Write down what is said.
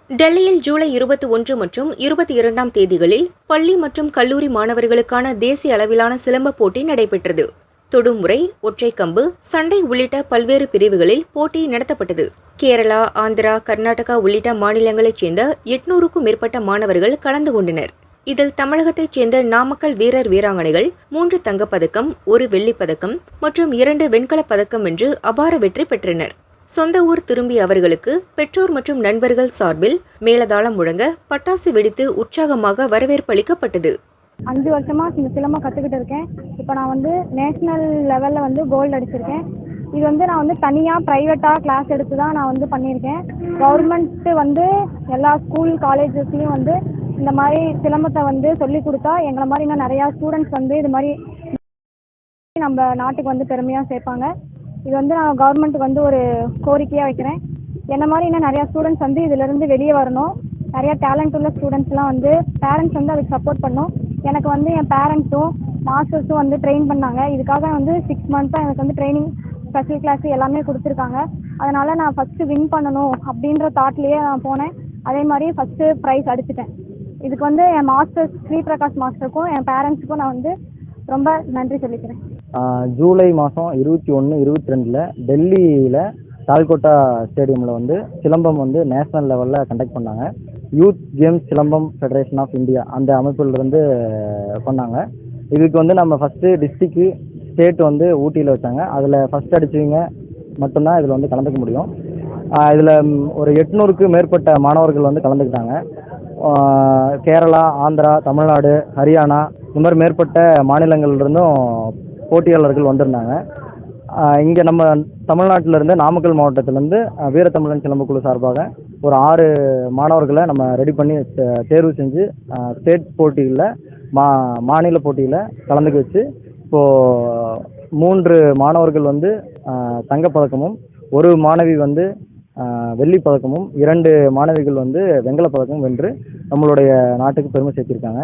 டெல்லியில் ஜூலை 21 மற்றும் 22ஆம் தேதிகளில் பள்ளி மற்றும் கல்லூரி மாணவர்களுக்கான தேசிய அளவிலான சிலம்ப போட்டி நடைபெற்றது. தொடுமுறை, ஒற்றைக்கம்பு, சண்டை உள்ளிட்ட பல்வேறு பிரிவுகளில் போட்டி நடத்தப்பட்டது. கேரளா, ஆந்திரா, கர்நாடகா உள்ளிட்ட மாநிலங்களைச் சேர்ந்த 800க்கும் மேற்பட்ட மாணவர்கள் கலந்து கொண்டனர். இதில் தமிழகத்தைச் சேர்ந்த நாமக்கல் வீரர் வீராங்கனைகள் 3 தங்கப்பதக்கம், 1 வெள்ளிப்பதக்கம் மற்றும் 2 வெண்கலப் பதக்கம் வென்று அபார வெற்றி பெற்றனர். சொந்த ஊர் திரும்பிய அவர்களுக்கு பெற்றோர் மற்றும் நண்பர்கள் சார்பில் மேளதாளம் முழங்க பட்டாசு வெடித்து உற்சாகமாக வரவேற்பு அளிக்கப்பட்டது. 5 வருஷமா இந்த சிலம்பம் கற்றுக்கிட்டு இருக்கேன். இப்போ நான் நேஷ்னல் லெவலில் கோல்டு அடிச்சிருக்கேன். இது நான் தனியாக ப்ரைவேட்டாக கிளாஸ் எடுத்து தான் நான் பண்ணியிருக்கேன். கவர்மெண்ட்டு எல்லா ஸ்கூல் காலேஜஸ்லேயும் இந்த மாதிரி சிலம்பத்தை சொல்லி கொடுத்தா எங்களை மாதிரி இன்னும் நிறையா ஸ்டூடெண்ட்ஸ் இது மாதிரி நம்ம நாட்டுக்கு பெருமையாக சேர்ப்பாங்க. இது நான் கவர்மெண்ட்டுக்கு ஒரு கோரிக்கையாக வைக்கிறேன். என்ன மாதிரி இன்னும் நிறையா ஸ்டூடெண்ட்ஸ் இதிலிருந்து வெளியே வரணும். நிறையா டேலண்ட் உள்ள ஸ்டூடெண்ட்ஸ்லாம் பேரண்ட்ஸ் அதுக்கு சப்போர்ட் பண்ணணும். எனக்கு என் பேரண்ட்ஸும் மாஸ்டர்ஸும் ட்ரெயின் பண்ணாங்க. இதுக்காக 6 மந்த்தாக எனக்கு ட்ரைனிங், ஸ்பெஷல் கிளாஸ் எல்லாமே கொடுத்துருக்காங்க. அதனால் நான் ஃபஸ்ட்டு வின் பண்ணணும் அப்படின்ற தாட்லேயே நான் போனேன். அதே மாதிரி ஃபஸ்ட்டு ப்ரைஸ் அடிச்சிட்டேன். இதுக்கு என் மாஸ்டர்ஸ் ஸ்ரீபிரகாஷ் மாஸ்டருக்கும் என் பேரண்ட்ஸுக்கும் நான் ரொம்ப நன்றி சொல்லிக்கிறேன். ஜூலை மாதம் 21, 22 டெல்லியில் தால்கோட்டா ஸ்டேடியமில் சிலம்பம் நேஷ்னல் லெவலில் கண்டக்ட் பண்ணாங்க. Youth games Silambam federation of India அந்த அமைப்பிலிருந்து பண்ணாங்க. இதுக்கு நம்ம ஃபஸ்ட்டு டிஸ்ட்ரிக்கு, ஸ்டேட் ஊட்டியில் வச்சாங்க. அதில் ஃபஸ்ட் அடித்தவங்க மட்டும்தான் இதில் கலந்துக்க முடியும். இதில் ஒரு 800க்கு மேற்பட்ட மாணவர்கள் கலந்துக்கிட்டாங்க. கேரளா, ஆந்திரா, தமிழ்நாடு, ஹரியானா இந்த மாதிரி மேற்பட்ட மாநிலங்கள்லேருந்தும் போட்டியாளர்கள் வந்திருந்தாங்க. இங்கே நம்ம தமிழ்நாட்டிலேருந்து, நாமக்கல் மாவட்டத்திலேருந்து வீரத்தமிழன் சிலம்பக்குழு சார்பாக ஒரு 6 மாணவர்களை நம்ம ரெடி பண்ணி தேர்வு செஞ்சு ஸ்டேட் போட்டியில், மாநில போட்டியில் கலந்துக்க வச்சு இப்போது 3 மாணவர்கள் தங்கப்பதக்கமும், 1 மாணவி வெள்ளிப் பதக்கமும், 2 மாணவிகள் வெண்கலப் பதக்கமும் வென்று நம்மளுடைய நாட்டுக்கு பெருமை சேர்த்திருக்காங்க.